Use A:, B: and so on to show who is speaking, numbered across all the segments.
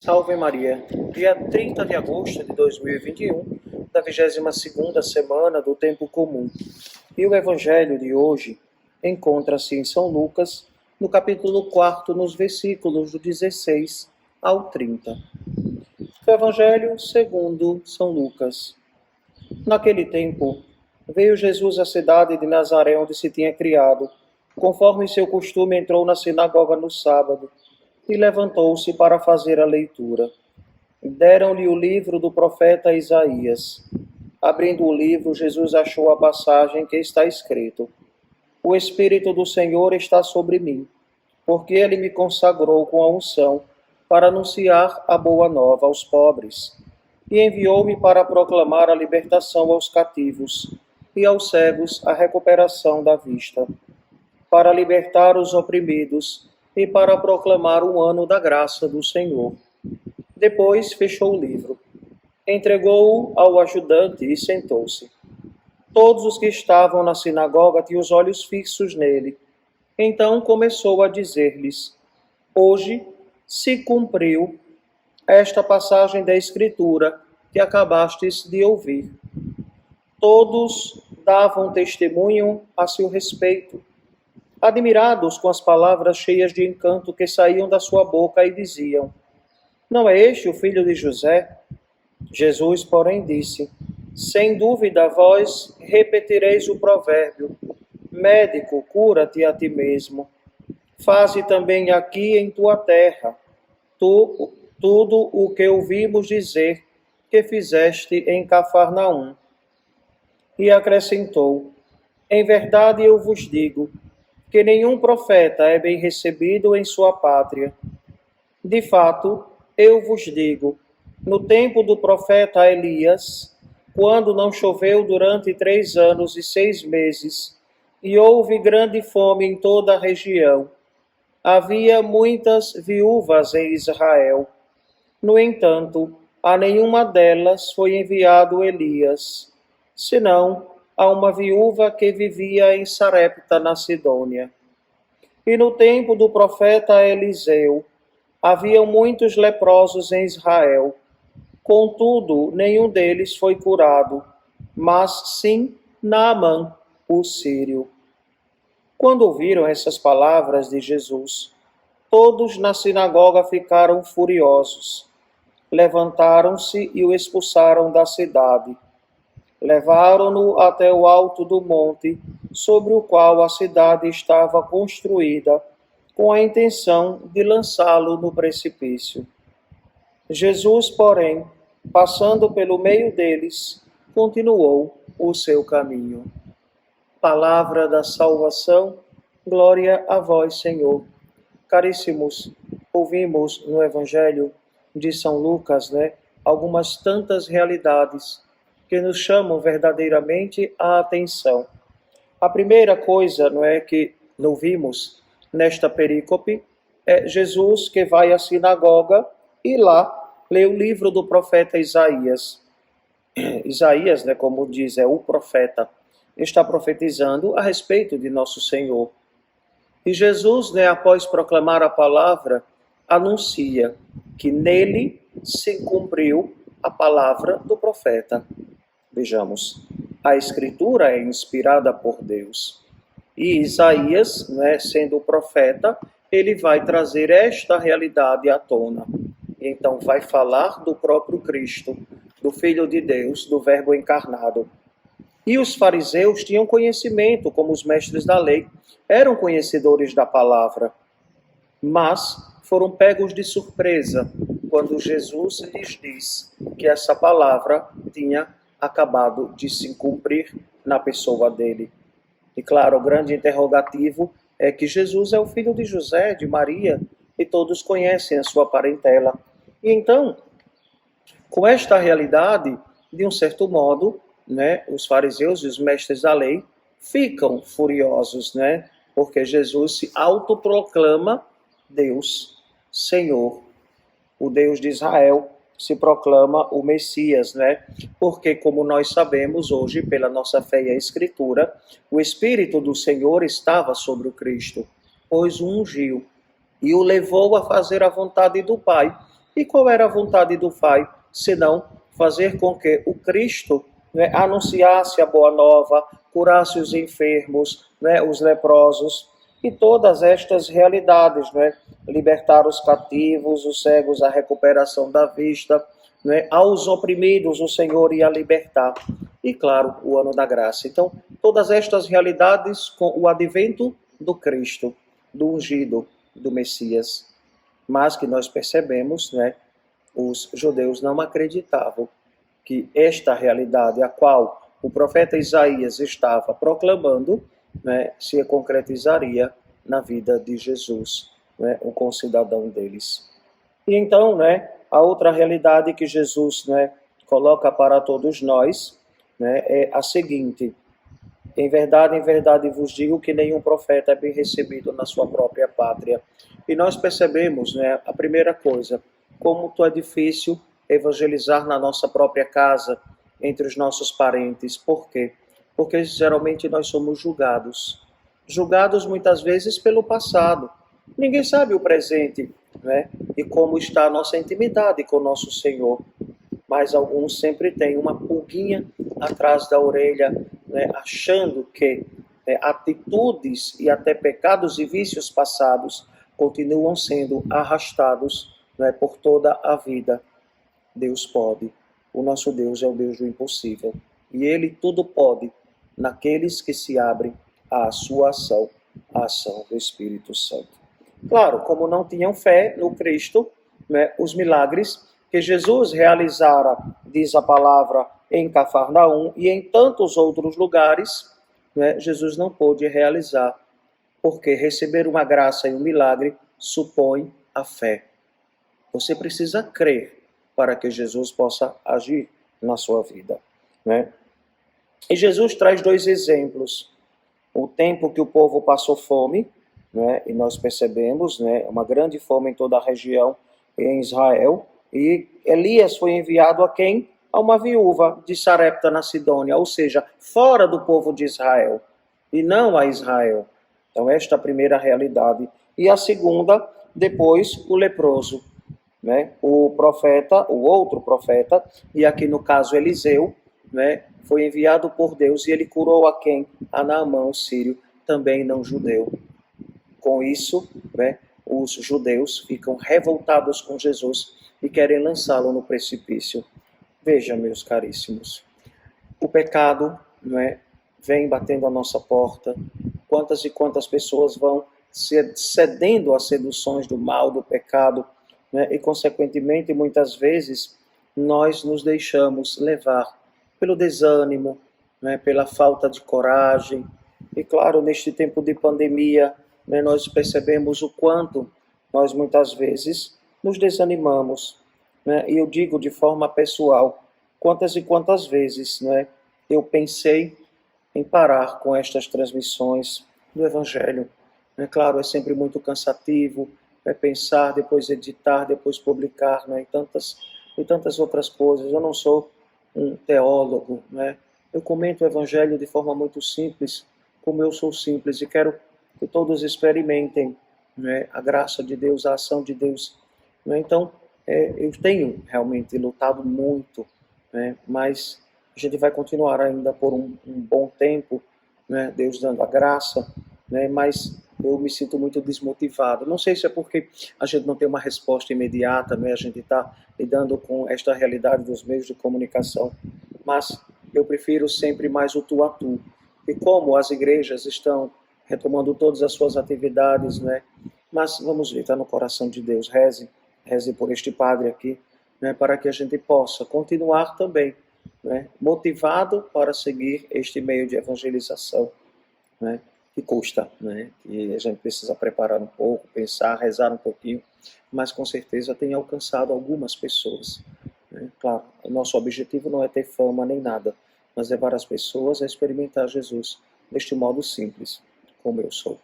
A: Ave Maria, dia 30 de agosto de 2021, da 22ª semana do Tempo Comum. E o Evangelho de hoje encontra-se em São Lucas, no capítulo 4, nos versículos do 16 ao 30. O Evangelho segundo São Lucas. Naquele tempo, veio Jesus à cidade de Nazaré, onde se tinha criado. Conforme seu costume, entrou na sinagoga no sábado e levantou-se para fazer a leitura. Deram-lhe o livro do profeta Isaías. Abrindo o livro, Jesus achou a passagem que está escrito: O Espírito do Senhor está sobre mim, porque ele me consagrou com a unção para anunciar a boa nova aos pobres, e enviou-me para proclamar a libertação aos cativos e aos cegos a recuperação da vista, para libertar os oprimidos e para proclamar o ano da graça do Senhor. Depois fechou o livro, entregou-o ao ajudante e sentou-se. Todos os que estavam na sinagoga tinham os olhos fixos nele. Então começou a dizer-lhes: Hoje se cumpriu esta passagem da Escritura que acabastes de ouvir. Todos davam testemunho a seu respeito, admirados com as palavras cheias de encanto que saíam da sua boca, e diziam: Não é este o filho de José? Jesus, porém, disse: Sem dúvida vós repetireis o provérbio: Médico, cura-te a ti mesmo. Faze também aqui em tua terra tudo o que ouvimos dizer que fizeste em Cafarnaum. E acrescentou: Em verdade eu vos digo que nenhum profeta é bem recebido em sua pátria. De fato, eu vos digo, no tempo do profeta Elias, quando não choveu durante 3 anos e 6 meses, e houve grande fome em toda a região, havia muitas viúvas em Israel. No entanto, a nenhuma delas foi enviado Elias, senão a uma viúva que vivia em Sarepta, na Sidônia. E no tempo do profeta Eliseu, haviam muitos leprosos em Israel. Contudo, nenhum deles foi curado, mas sim Naamã, o sírio. Quando ouviram essas palavras de Jesus, todos na sinagoga ficaram furiosos. Levantaram-se e o expulsaram da cidade. Levaram-no até o alto do monte, sobre o qual a cidade estava construída, com a intenção de lançá-lo no precipício. Jesus, porém, passando pelo meio deles, continuou o seu caminho. Palavra da salvação, glória a vós, Senhor. Caríssimos, ouvimos no Evangelho de São Lucas, algumas tantas realidades que nos chamam verdadeiramente a atenção. A primeira coisa, que ouvimos nesta perícope é Jesus que vai à sinagoga e lá lê o livro do profeta Isaías. Isaías, como diz, é o profeta, está profetizando a respeito de nosso Senhor. E Jesus, após proclamar a palavra, anuncia que nele se cumpriu a palavra do profeta. Vejamos, a Escritura é inspirada por Deus. E Isaías, sendo o profeta, ele vai trazer esta realidade à tona. Então vai falar do próprio Cristo, do Filho de Deus, do Verbo encarnado. E os fariseus tinham conhecimento, como os mestres da lei, eram conhecedores da palavra, mas foram pegos de surpresa quando Jesus lhes diz que essa palavra tinha acabado de se cumprir na pessoa dele. E claro, o grande interrogativo é que Jesus é o filho de José, de Maria, e todos conhecem a sua parentela. E então, com esta realidade, de um certo modo, os fariseus e os mestres da lei ficam furiosos, porque Jesus se autoproclama Deus, Senhor. O Deus de Israel se proclama o Messias, Porque, como nós sabemos hoje, pela nossa fé e a Escritura, o Espírito do Senhor estava sobre o Cristo, pois o ungiu e o levou a fazer a vontade do Pai, E qual era a vontade do Pai, senão fazer com que o Cristo, né, anunciasse a boa nova, curasse os enfermos, né, os leprosos, e todas estas realidades, né, libertar os cativos, os cegos, a recuperação da vista, né, aos oprimidos o Senhor ia libertar. E claro, o ano da graça. Então, todas estas realidades com o advento do Cristo, do ungido, do Messias, mas que nós percebemos, né, os judeus não acreditavam que esta realidade, a qual o profeta Isaías estava proclamando, né, se concretizaria na vida de Jesus, né, o concidadão deles. E então, né, a outra realidade que Jesus, né, coloca para todos nós, né, é a seguinte: em verdade vos digo que nenhum profeta é bem recebido na sua própria pátria. E nós percebemos, né, a primeira coisa, como é difícil evangelizar na nossa própria casa, entre os nossos parentes. Por quê? Porque geralmente nós somos julgados. Julgados muitas vezes pelo passado. Ninguém sabe o presente, né? E como está a nossa intimidade com o nosso Senhor. Mas alguns sempre têm uma pulguinha atrás da orelha, né, achando que atitudes e até pecados e vícios passados continuam sendo arrastados, né, por toda a vida. Deus pode. O nosso Deus é o Deus do impossível. E Ele tudo pode naqueles que se abrem à sua ação, a ação do Espírito Santo. Claro, como não tinham fé no Cristo, né, os milagres que Jesus realizara, diz a palavra, em Cafarnaum e em tantos outros lugares, né, Jesus não pôde realizar, porque receber uma graça e um milagre supõe a fé. Você precisa crer para que Jesus possa agir na sua vida, né? E Jesus traz dois exemplos. O tempo que o povo passou fome, né, e nós percebemos, né, uma grande fome em toda a região em Israel, e Elias foi enviado a quem? A uma viúva de Sarepta na Sidônia, ou seja, fora do povo de Israel, e não a Israel. Então esta é a primeira realidade. E a segunda, depois, o leproso, né? O profeta, o outro profeta, e aqui no caso Eliseu, né, foi enviado por Deus e ele curou a quem? A Naamã, o sírio, também não judeu. Com isso, né, os judeus ficam revoltados com Jesus e querem lançá-lo no precipício. Veja, meus caríssimos, o pecado, né, vem batendo a nossa porta. Quantas e quantas pessoas vão cedendo às seduções do mal, do pecado, né, e, consequentemente, muitas vezes, nós nos deixamos levar pelo desânimo, né, pela falta de coragem. E, claro, neste tempo de pandemia, né, nós percebemos o quanto nós, muitas vezes, nos desanimamos. Né? E eu digo de forma pessoal, quantas e quantas vezes, né, eu pensei em parar com estas transmissões do Evangelho. É claro, é sempre muito cansativo, pensar, depois editar, depois publicar, né, e tantas outras coisas. Eu não sou um teólogo, né? Eu comento o Evangelho de forma muito simples, como eu sou simples, e quero que todos experimentem, né, a graça de Deus, a ação de Deus. Né? Então, eu tenho realmente lutado muito, né, mas a gente vai continuar ainda por um bom tempo, né, Deus dando a graça, né, mas eu me sinto muito desmotivado. Não sei se é porque a gente não tem uma resposta imediata, né? A gente está lidando com esta realidade dos meios de comunicação, mas eu prefiro sempre mais o tu a tu. E como as igrejas estão retomando todas as suas atividades, né? Mas vamos ver, está no coração de Deus. Reze por este padre aqui, né? Para que a gente possa continuar também, né, motivado para seguir este meio de evangelização, né? Que custa, né? Que a gente precisa preparar um pouco, pensar, rezar um pouquinho, mas com certeza tem alcançado algumas pessoas. Né? Claro, o nosso objetivo não é ter fama nem nada, mas levar as pessoas a experimentar Jesus deste modo simples, como eu sou.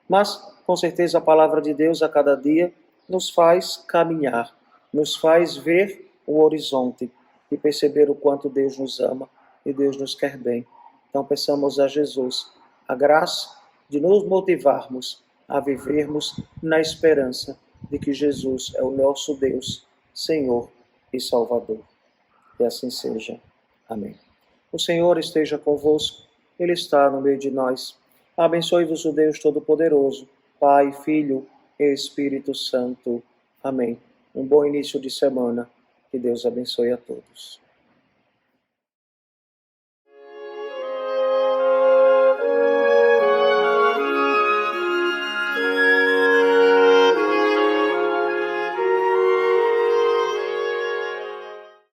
A: Mas, com certeza, a palavra de Deus a cada dia nos faz caminhar, nos faz ver o horizonte e perceber o quanto Deus nos ama e Deus nos quer bem. Então, peçamos a Jesus a graça de nos motivarmos a vivermos na esperança de que Jesus é o nosso Deus, Senhor e Salvador. E assim seja. Amém. O Senhor esteja convosco, Ele está no meio de nós. Abençoe-vos o Deus Todo-Poderoso, Pai, Filho e Espírito Santo. Amém. Um bom início de semana. Que Deus abençoe a todos.